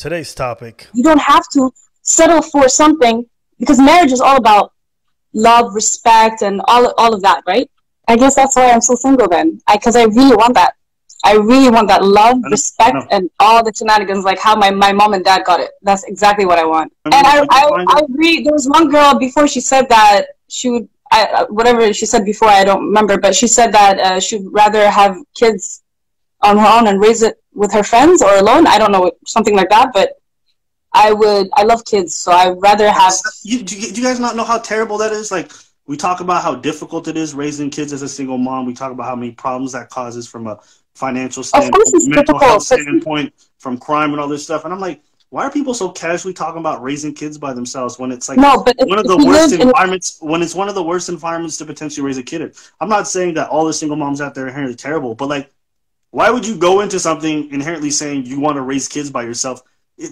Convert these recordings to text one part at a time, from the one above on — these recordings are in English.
today's topic. You don't have to settle for something, because marriage is all about love, respect, and all of that, right? I guess that's why I'm so single then, because I really want that. I really want that love, respect, and all the shenanigans, like how my mom and dad got it. That's exactly what I want. And I agree. There was one girl before, she said that she would, whatever she said before, I don't remember, but she said that she'd rather have kids on her own and raise it with her friends or alone. I don't know, something like that, but I love kids, so I'd rather have... Do you guys not know how terrible that is? Like, we talk about how difficult it is raising kids as a single mom. We talk about how many problems that causes from a financial standpoint, mental health standpoint, from crime and all this stuff. And I'm like, why are people so casually talking about raising kids by themselves when it's like one of the worst environments, when it's one of the worst environments to potentially raise a kid in? I'm not saying that all the single moms out there are inherently terrible, but like, why would you go into something inherently saying you want to raise kids by yourself?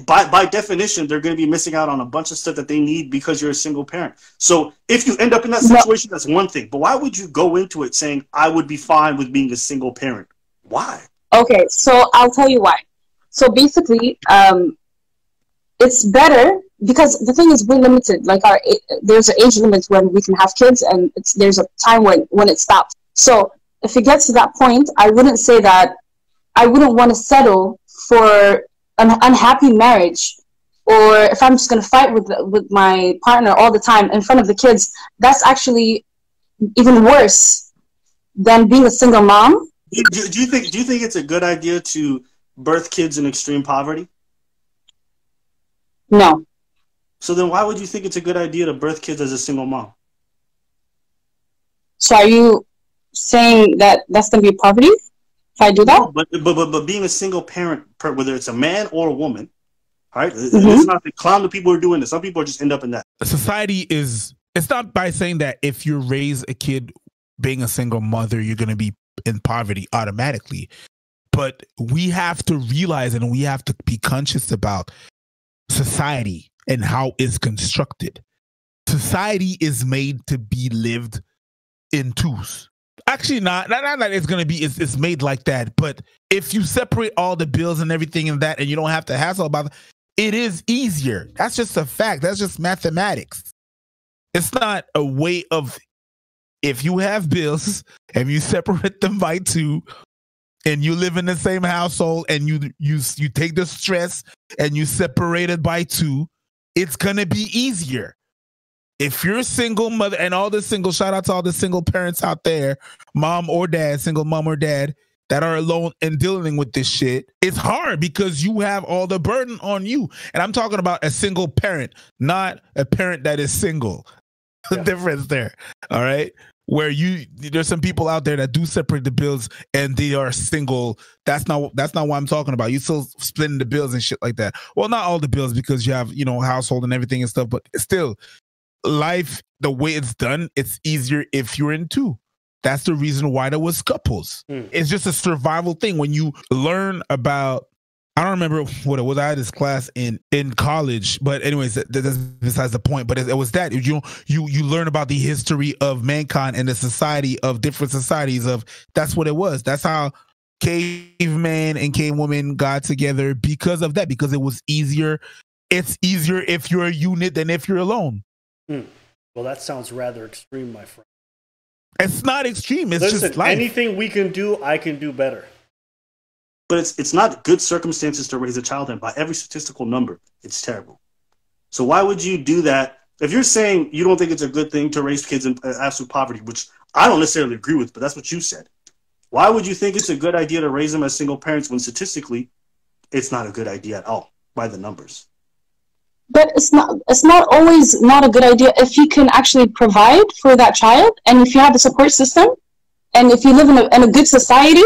By definition, they're going to be missing out on a bunch of stuff that they need because you're a single parent. So if you end up in that situation, that's one thing. But why would you go into it saying, I would be fine with being a single parent? Why? Okay, so I'll tell you why. So basically, it's better because the thing is, we're limited. Like, there's an age limit when we can have kids, and there's a time when it stops. So if it gets to that point, I wouldn't say that I wouldn't want to settle for an unhappy marriage, or if I'm just going to fight with my partner all the time in front of the kids. That's actually even worse than being a single mom. Do you think it's a good idea to birth kids in extreme poverty? No. So then why would you think it's a good idea to birth kids as a single mom? So are you saying that that's going to be poverty if I do that? No, but being a single parent, whether it's a man or a woman, all right? It's not to clown the people who are doing this. Some people just end up in that. Society is, it's not by saying that if you raise a kid being a single mother, you're going to be in poverty automatically. But we have to realize, and we have to be conscious about society and how it's constructed. Society is made to be lived in twos. Actually, not that it's going to be, it's made like that. But if you separate all the bills and everything in that, and you don't have to hassle about it, it is easier. That's just a fact. That's just mathematics. It's not a way of, if you have bills and you separate them by two, and you live in the same household, and you take the stress and you separate it by two, it's gonna be easier. If you're a single mother, and all the single, shout out to all the single parents out there, mom or dad, single mom or dad, that are alone and dealing with this shit, it's hard because you have all the burden on you. And I'm talking about a single parent, not a parent that is single. The difference there, all right? Where there's some people out there that do separate the bills and they are single. That's not what I'm talking about. You still splitting the bills and shit like that. Well, not all the bills, because you have, household and everything and stuff, but still, life, the way it's done, it's easier if you're in two. That's the reason why there was couples. It's just a survival thing. When you learn about, I don't remember what it was. I had this class in college, but anyways, that's besides the point. But it was that you learn about the history of mankind and the society of different societies. That's what it was. That's how caveman and cavewoman got together, because of that. Because it was easier. It's easier if you're a unit than if you're alone. Well, that sounds rather extreme, my friend. It's not extreme. It's just life. Anything we can do, I can do better. But it's not good circumstances to raise a child in. By every statistical number, it's terrible. So why would you do that? If you're saying you don't think it's a good thing to raise kids in absolute poverty, which I don't necessarily agree with, but that's what you said. Why would you think it's a good idea to raise them as single parents when statistically it's not a good idea at all by the numbers? But it's not always not a good idea if you can actually provide for that child, and if you have a support system, and if you live in a good society.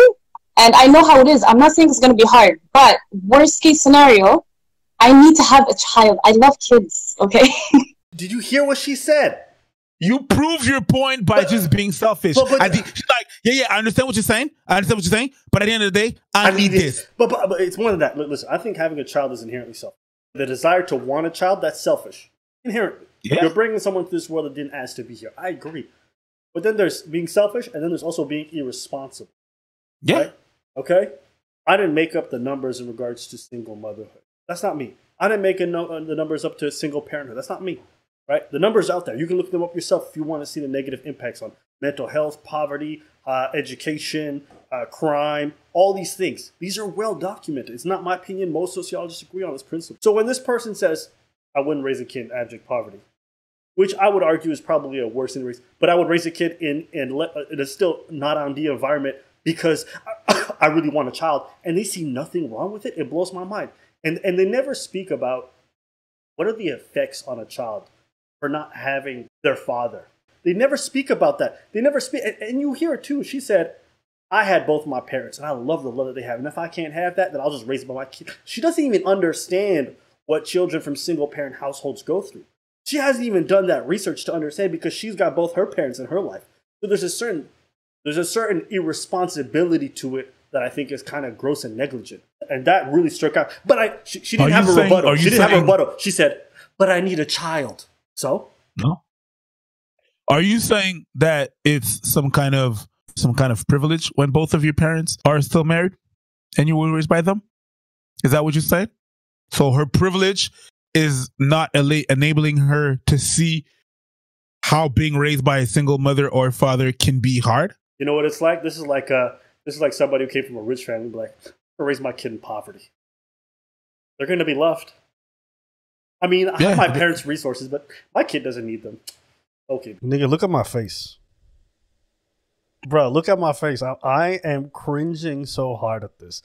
And I know how it is. I'm not saying it's going to be hard, but worst case scenario, I need to have a child. I love kids, okay? Did you hear what she said? You prove your point by just being selfish. She's like, yeah, I understand what you're saying. But at the end of the day, I need this. But it's more than that. Listen, I think having a child is inherently selfish. The desire to want a child, that's selfish. Inherently. Yeah. You're bringing someone to this world that didn't ask to be here. I agree. But then there's being selfish, and then there's also being irresponsible. Yeah. Right? Okay? I didn't make up the numbers in regards to single motherhood. That's not me. I didn't make the numbers up to single parenthood. That's not me, right? The numbers out there. You can look them up yourself if you want to see the negative impacts on mental health, poverty, education, crime, all these things. These are well documented. It's not my opinion. Most sociologists agree on this principle. So when this person says, I wouldn't raise a kid in abject poverty, which I would argue is probably a worse than raise, but I would raise a kid in a still not on the environment because I really want a child, and they see nothing wrong with it. It blows my mind. And they never speak about what are the effects on a child for not having their father. They never speak about that. They never speak. And you hear it too. She said, I had both my parents, and I love the love that they have. And if I can't have that, then I'll just raise it by my kid. She doesn't even understand what children from single-parent households go through. She hasn't even done that research to understand because she's got both her parents in her life. So there's a certain irresponsibility to it that I think is kind of gross and negligent. And that really struck out. But she didn't have a rebuttal. She didn't have a rebuttal. She said, but I need a child. So? No. Are you saying that it's some kind of privilege when both of your parents are still married and you were raised by them? Is that what you're saying? So her privilege is not enabling her to see how being raised by a single mother or father can be hard? You know what it's like? This is like somebody who came from a rich family, like, I raised my kid in poverty. They're going to be left. I mean, I have my parents' resources, but my kid doesn't need them. Okay. Nigga, look at my face. Bro, look at my face. I am cringing so hard at this.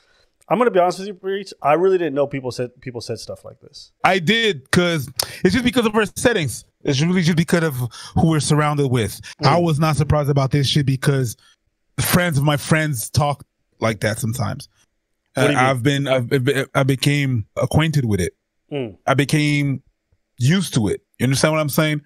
I'm going to be honest with you, Breach. I really didn't know people said stuff like this. I did, because it's just because of our settings. It's really just because of who we're surrounded with. I was not surprised about this shit because friends of my friends talk like that sometimes. I became acquainted with it. I became used to it. You understand what I'm saying?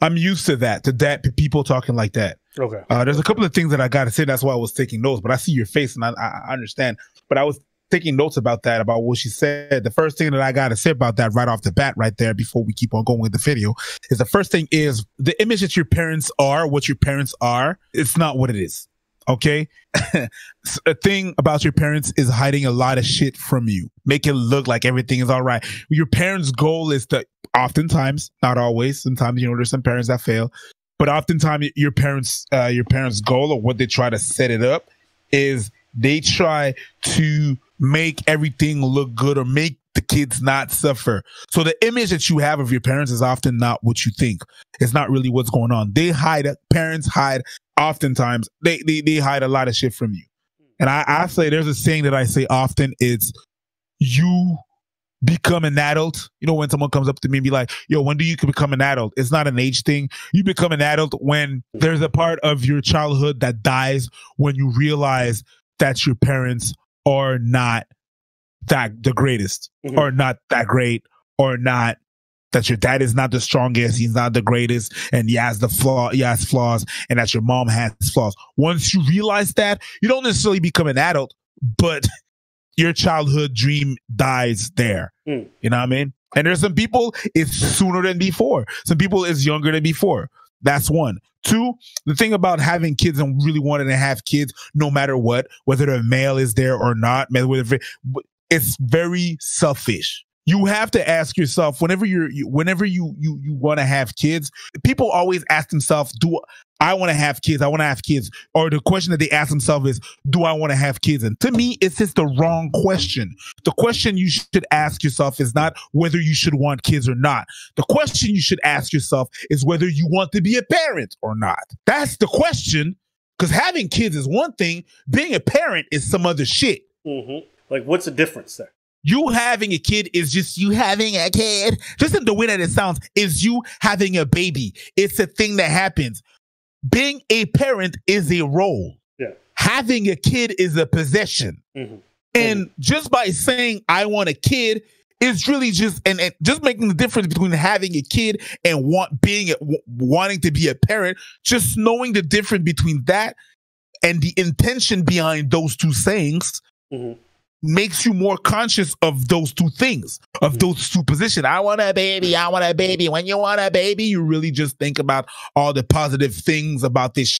I'm used to that people talking like that. Okay. There's a couple of things that I got to say. That's why I was taking notes, but I see your face and I understand. But I was taking notes about that, about what she said. The first thing that I got to say about that right off the bat right there before we keep on going with the video is the first thing is the image that your parents are, what your parents are, it's not what it is. Okay? A thing about your parents is hiding a lot of shit from you. Make it look like everything is all right. Your parents' goal is to, oftentimes, not always, sometimes, there's some parents that fail, but oftentimes your parents' goal or what they try to set it up is they try to make everything look good or make the kids not suffer. So the image that you have of your parents is often not what you think. It's not really what's going on. Parents hide, oftentimes, they hide a lot of shit from you. And I say, there's a saying that I say often, it's you become an adult. When someone comes up to me and be like, yo, when do you become an adult? It's not an age thing. You become an adult when there's a part of your childhood that dies when you realize that your parents are not the greatest, or not that great, or not that your dad is not the strongest, he's not the greatest, and he has flaws, and that your mom has flaws. Once you realize that, you don't necessarily become an adult, but your childhood dream dies there. You know what I mean? And there's some people, it's sooner than before. Some people, it's younger than before. That's one. Two, the thing about having kids and really wanting to have kids, no matter what, whether the male is there or not, it's very selfish. You have to ask yourself, whenever you want to have kids, people always ask themselves, do I want to have kids? I want to have kids. Or the question that they ask themselves is, do I want to have kids? And to me, it's just the wrong question. The question you should ask yourself is not whether you should want kids or not. The question you should ask yourself is whether you want to be a parent or not. That's the question, because having kids is one thing. Being a parent is some other shit. Like, what's the difference there? You having a kid is just you having a kid. Just in the way that it sounds, is you having a baby. It's a thing that happens. Being a parent is a role. Yeah. Having a kid is a possession. And just by saying I want a kid is really just and just making the difference between having a kid and wanting to be a parent. Just knowing the difference between that and the intention behind those two sayings makes you more conscious of those two things, of those two positions. I want a baby. I want a baby. When you want a baby, you really just think about all the positive things about this.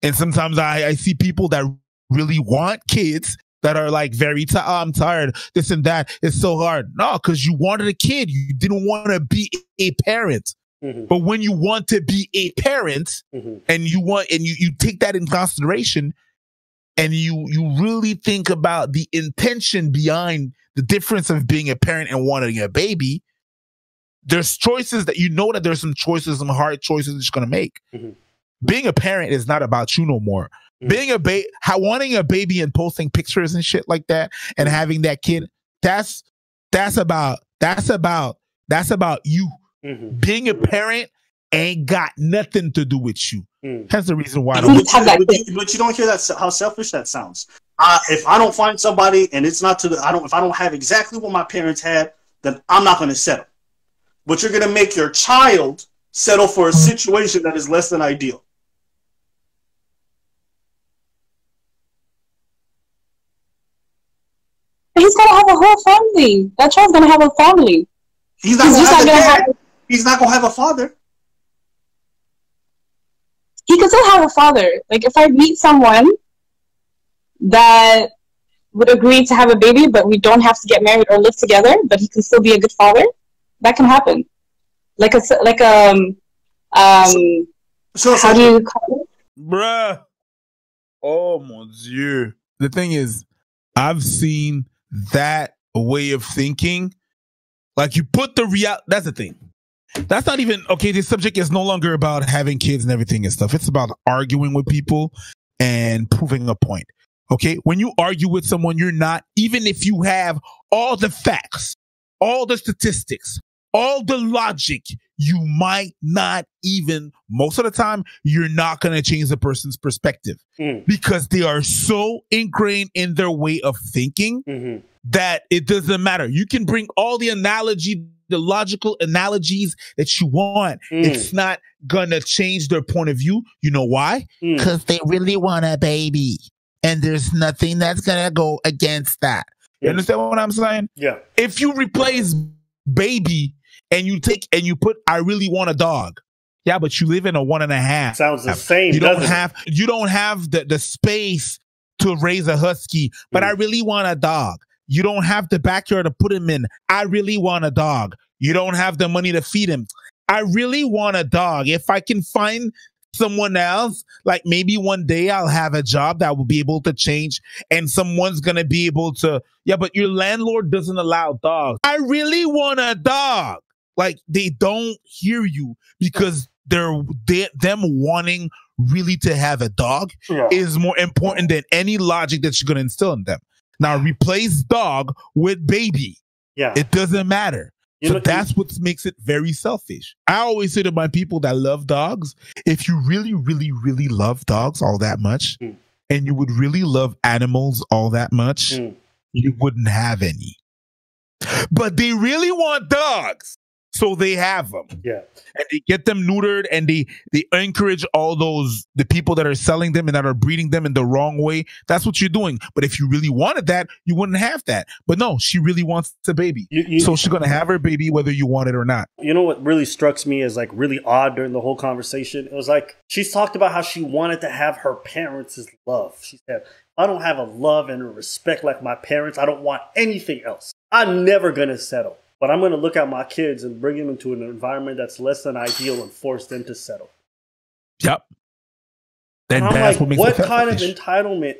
And sometimes I see people that really want kids, that are like very tired. Oh, I'm tired. This and that. It's so hard. No, because you wanted a kid. You didn't want to be a parent. Mm-hmm. But when you want to be a parent, mm-hmm. and you take that in consideration, and you really think about the intention behind the difference of being a parent and wanting a baby, there's choices that that there's some choices, some hard choices that you're going to make. Mm-hmm. Being a parent is not about you no more. Mm-hmm. Being wanting a baby and posting pictures and shit like that and having that kid, that's about you. Mm-hmm. Being a parent ain't got nothing to do with you. Mm. That's the reason why. But you don't hear that how selfish that sounds. If I don't find somebody and it's not if I don't have exactly what my parents had, then I'm not going to settle. But you're going to make your child settle for a situation that is less than ideal. He's going to have a whole family. That child's going to have a family. He's not going to have He's not going to have a father. He could still have a father. Like, if I meet someone that would agree to have a baby, but we don't have to get married or live together, but he can still be a good father, that can happen. So how do you call it? Bruh. Oh, mon Dieu. The thing is, I've seen that way of thinking. Like, you put that's the thing. That's not even, okay, this subject is no longer about having kids and everything and stuff. It's about arguing with people and proving a point. Okay? When you argue with someone, you're not, even if you have all the facts, all the statistics, all the logic, you might not even, most of the time, you're not going to change the person's perspective because they are so ingrained in their way of thinking that it doesn't matter. You can bring all the logical analogies that you want. It's not going to change their point of view. You know why? Because they really want a baby. And there's nothing that's going to go against that. You understand what I'm saying? Yeah. If you replace baby and you put, I really want a dog. Yeah, but you live in a 1.5. Sounds the same. You don't have the space to raise a husky, but I really want a dog. You don't have the backyard to put him in. I really want a dog. You don't have the money to feed him. I really want a dog. If I can find someone else, like maybe one day I'll have a job that will be able to change and someone's going to be able to, yeah, but your landlord doesn't allow dogs. I really want a dog. Like, they don't hear you because them wanting really to have a dog is more important than any logic that you're going to instill in them. Now, replace dog with baby. Yeah. It doesn't matter. So that's what makes it very selfish. I always say to my people that love dogs, if you really, really, really love dogs all that much, and you would really love animals all that much, you wouldn't have any. But they really want dogs. So they have them. Yeah. And they get them neutered and they encourage the people that are selling them and that are breeding them in the wrong way. That's what you're doing. But if you really wanted that, you wouldn't have that. But no, she really wants a baby. So she's going to have her baby whether you want it or not. You know what really struck me as like really odd during the whole conversation? It was like, she's talked about how she wanted to have her parents' love. She said, I don't have a love and a respect like my parents. I don't want anything else. I'm never going to settle. But I'm going to look at my kids and bring them into an environment that's less than ideal and force them to settle. Yep. And I'm like, what kind of entitlement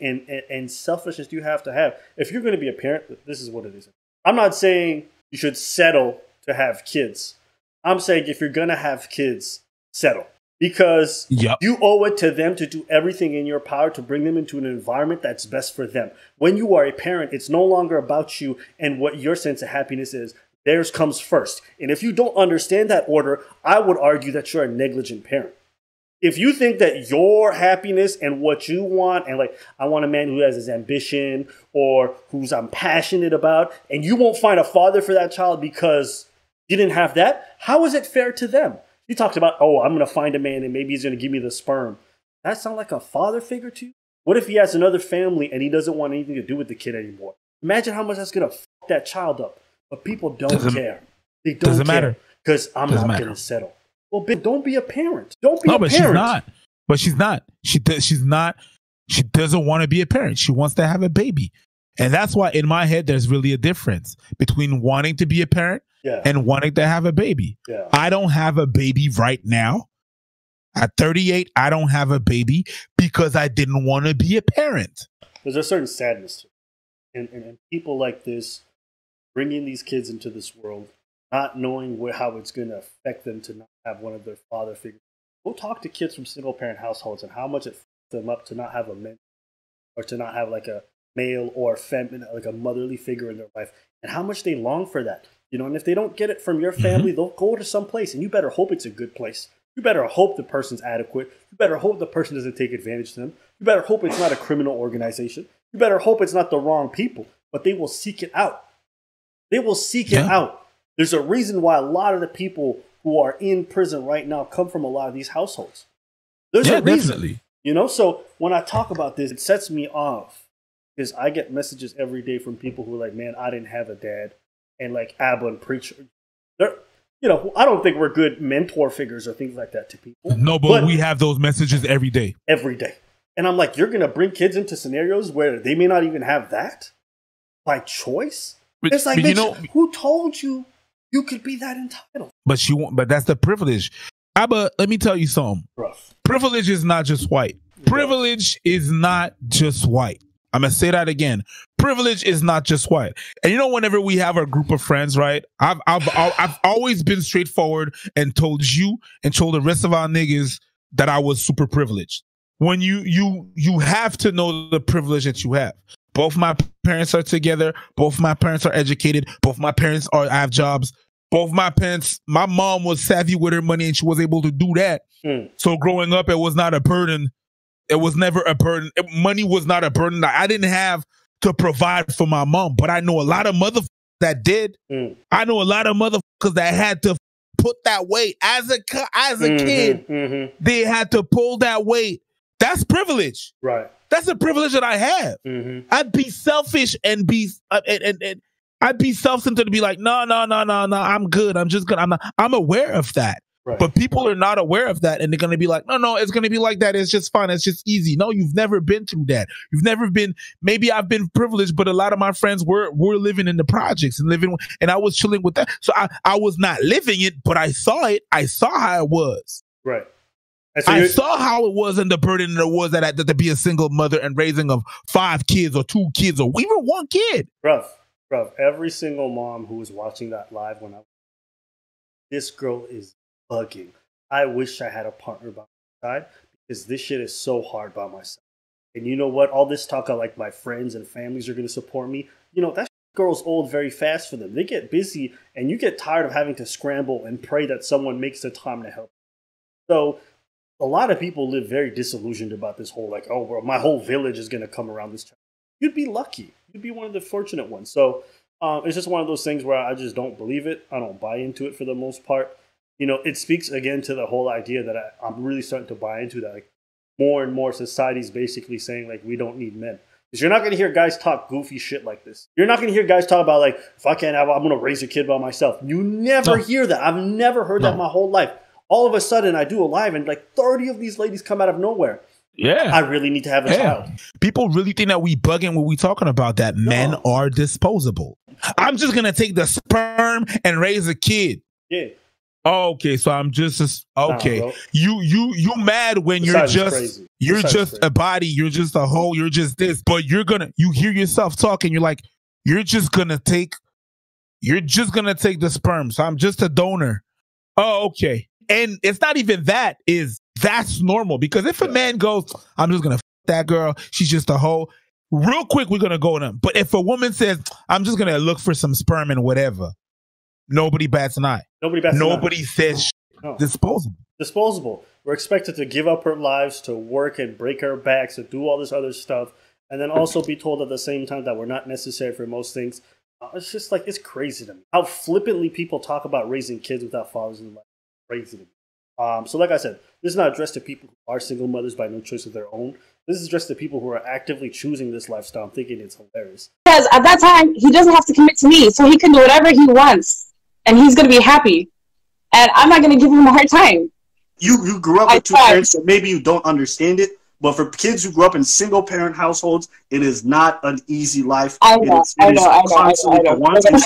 and selfishness do you have to have? If you're going to be a parent, this is what it is. I'm not saying you should settle to have kids. I'm saying if you're going to have kids, settle. Because you owe it to them to do everything in your power to bring them into an environment that's best for them. When you are a parent, it's no longer about you and what your sense of happiness is. Theirs comes first. And if you don't understand that order, I would argue that you're a negligent parent. If you think that your happiness and what you want, and like, I want a man who has his ambition or who's I'm passionate about, and you won't find a father for that child because you didn't have that, how is it fair to them? You talked about, oh, I'm going to find a man and maybe he's going to give me the sperm. That sound like a father figure to you? What if he has another family and he doesn't want anything to do with the kid anymore? Imagine how much that's going to fuck that child up. But people don't care. They don't care because I'm not going to settle. Well, don't be a parent. Don't be a parent. She's not. But she's not. She's not. She doesn't want to be a parent. She wants to have a baby. And that's why in my head, there's really a difference between wanting to be a parent and wanting to have a baby. Yeah. I don't have a baby right now. At 38, I don't have a baby because I didn't want to be a parent. There's a certain sadness and people like this bringing these kids into this world, not knowing how it's going to affect them to not have one of their father figures. Go talk to kids from single parent households and how much it fucks them up to not have a mentor or to not have like a male or feminine, like a motherly figure in their life, and how much they long for that. You know, and if they don't get it from your family, they'll go to some place, and you better hope it's a good place. You better hope the person's adequate. You better hope the person doesn't take advantage of them. You better hope it's not a criminal organization. You better hope it's not the wrong people, but they will seek it out. They will seek it out. There's a reason why a lot of the people who are in prison right now come from a lot of these households. There's a reason. Definitely. You know, so when I talk about this, it sets me off because I get messages every day from people who are like, man, I didn't have a dad. And like Abba and Preacher, they're, you know, I don't think we're good mentor figures or things like that to people. No, but we have those messages every day. Every day. And I'm like, you're going to bring kids into scenarios where they may not even have that by choice? It's like, bitch, you know, who told you you could be that entitled? But that's the privilege. Abba, let me tell you something. Rough. Privilege is not just white. Privilege is not just white. I'm going to say that again. Privilege is not just white. And you know, whenever we have our group of friends, right, I've always been straightforward and told you and told the rest of our niggas that I was super privileged. When you have to know the privilege that you have. Both my parents are together. Both my parents are educated. Both my parents have jobs. Both my parents, my mom was savvy with her money and she was able to do that. So growing up, it was not a burden. It was never a burden. Money was not a burden. I didn't have to provide for my mom, but I know a lot of motherfuckers that did. I know a lot of motherfuckers that had to put that weight as a kid. They had to pull that weight. That's privilege. Right. That's a privilege that I have. I'd be selfish and be and I'd be self-centered to be like, no, I'm good. I'm just good. I'm aware of that. Right. But people are not aware of that, and they're going to be like, no, it's going to be like that. It's just fine. It's just easy. No, you've never been through that. You've never been, maybe I've been privileged, but a lot of my friends were living in the projects and I was chilling with that. So I was not living it, but I saw it. I saw how it was. Right. So I saw how it was and the burden it was that to be a single mother and raising of 5 kids or 2 kids or even 1 kid. Bruv, every single mom who was watching that live this girl is bugging. I wish I had a partner by my side because this shit is so hard by myself. And you know what? All this talk of like my friends and families are going to support me. You know, that girl's old very fast for them. They get busy and you get tired of having to scramble and pray that someone makes the time to help. So a lot of people live very disillusioned about this whole like, oh, well, my whole village is going to come around this time. You'd be lucky. You'd be one of the fortunate ones. So it's just one of those things where I just don't believe it. I don't buy into it for the most part. You know, it speaks again to the whole idea that I'm really starting to buy into, that like more and more society's basically saying like we don't need men. Because you're not going to hear guys talk goofy shit like this. You're not going to hear guys talk about like, if I can't have, I'm going to raise a kid by myself. You never hear that. I've never heard that my whole life. All of a sudden I do a live and like 30 of these ladies come out of nowhere. Yeah. I really need to have a child. People really think that we bugging when we talking about that. Men are disposable. I'm just going to take the sperm and raise a kid. Yeah. Oh, okay, so I'm just okay. Nah, you mad when you're just a body, you're just a whole, you're just this, but you hear yourself talking, you're like, you're just gonna take the sperm. So I'm just a donor. Oh, okay. And it's not even that's normal, because if a man goes, I'm just gonna f that girl, she's just a hoe, real quick we're gonna go to them. But if a woman says, I'm just gonna look for some sperm and whatever, nobody bats an eye. Nobody says disposable. We're expected to give up our lives, to work and break our backs, to do all this other stuff, and then also be told at the same time that we're not necessary for most things. It's just like, it's crazy to me how flippantly people talk about raising kids without fathers in life. Crazy to me. So like I said, this is not addressed to people who are single mothers by no choice of their own. This is addressed to people who are actively choosing this lifestyle, thinking it's hilarious. Because at that time, he doesn't have to commit to me, so he can do whatever he wants. And he's going to be happy. And I'm not going to give him a hard time. You grew up with 2 parents, so maybe you don't understand it. But for kids who grew up in single-parent households, it is not an easy life. I know. So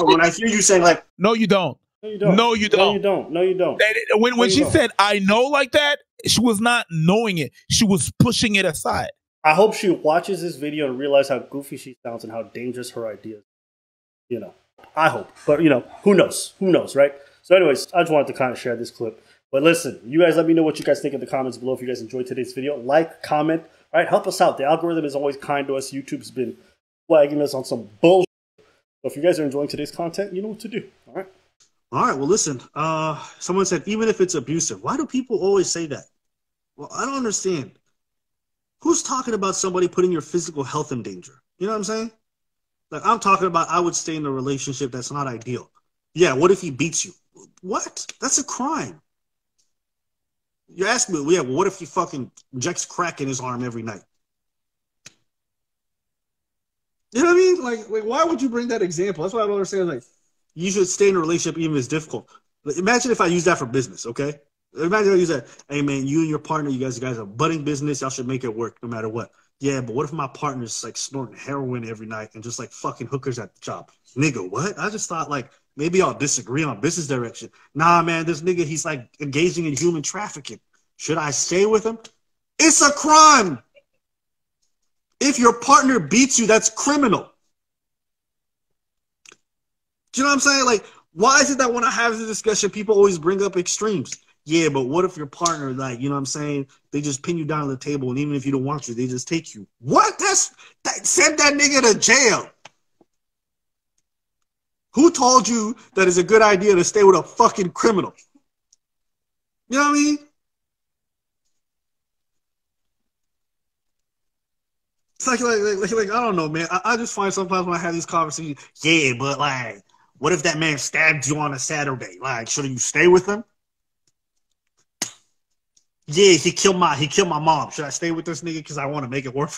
when I hear you saying like, no, you don't. No, you don't. No, you don't. No, you don't. No, you don't. When she said, I know like that, she was not knowing it. She was pushing it aside. I hope she watches this video and realizes how goofy she sounds and how dangerous her ideas. You know, I hope. But, you know, who knows? Who knows, right? So anyways, I just wanted to kind of share this clip. But listen, you guys let me know what you guys think in the comments below if you guys enjoyed today's video. Like, comment, all right? Help us out. The algorithm is always kind to us. YouTube's been flagging us on some bullshit. So if you guys are enjoying today's content, you know what to do, all right? All right, well, listen, someone said, even if it's abusive, why do people always say that? Well, I don't understand. Who's talking about somebody putting your physical health in danger? You know what I'm saying? Like, I'm talking about I would stay in a relationship that's not ideal. Yeah, what if he beats you? What? That's a crime. You ask me, yeah, well, what if he fucking injects crack in his arm every night? You know what I mean? Like, why would you bring that example? That's what I don't understand. Like, you should stay in a relationship even if it's difficult. Like, imagine if I use that for business, okay? Imagine I use that. Hey, man, you and your partner, you guys are budding business. Y'all should make it work no matter what. Yeah, but what if my partner's like snorting heroin every night and just like fucking hookers at the job? Nigga, what? I just thought like maybe I'll disagree on business direction. Nah, man, this nigga, he's like engaging in human trafficking. Should I stay with him? It's a crime. If your partner beats you, that's criminal. Do you know what I'm saying? Like, why is it that when I have this discussion, people always bring up extremes? Yeah, but what if your partner, like, you know what I'm saying, they just pin you down on the table, and even if you don't want to, they just take you. What? Send that nigga to jail. Who told you that it's a good idea to stay with a fucking criminal? You know what I mean? It's like I don't know, man. I just find sometimes when I have these conversations, yeah, but like, what if that man stabbed you on a Saturday? Like, should you stay with him? Yeah, he killed my mom. Should I stay with this nigga because I want to make it work?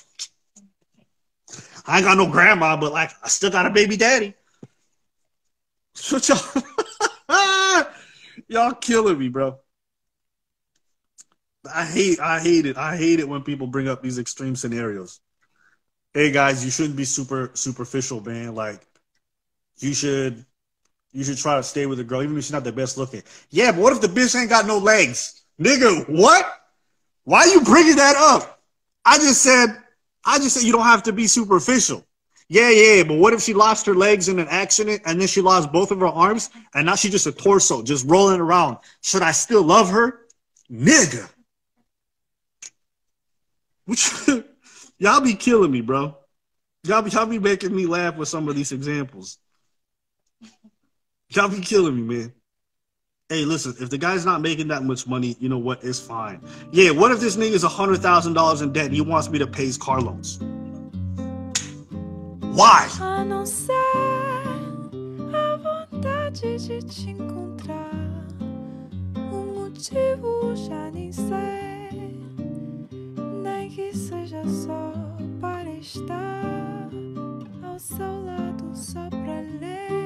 I ain't got no grandma, but like, I still got a baby daddy. So y'all killing me, bro. I hate it. I hate it when people bring up these extreme scenarios. Hey guys, you shouldn't be superficial, man. Like, you should try to stay with a girl, even if she's not the best looking. Yeah, but what if the bitch ain't got no legs? Nigga, what? Why are you bringing that up? I just said you don't have to be superficial. Yeah, but what if she lost her legs in an accident and then she lost both of her arms and now she's just a torso, just rolling around? Should I still love her? Nigga. Y'all be killing me, bro. Y'all be making me laugh with some of these examples. Y'all be killing me, man. Hey, listen, if the guy's not making that much money, you know what? It's fine. Yeah, what if this nigga's $100,000 in debt and he wants me to pay his car loans? Why? A não ser a vontade de te encontrar, motivo já nem sei, nem que seja só para estar ao seu lado, só pra ler.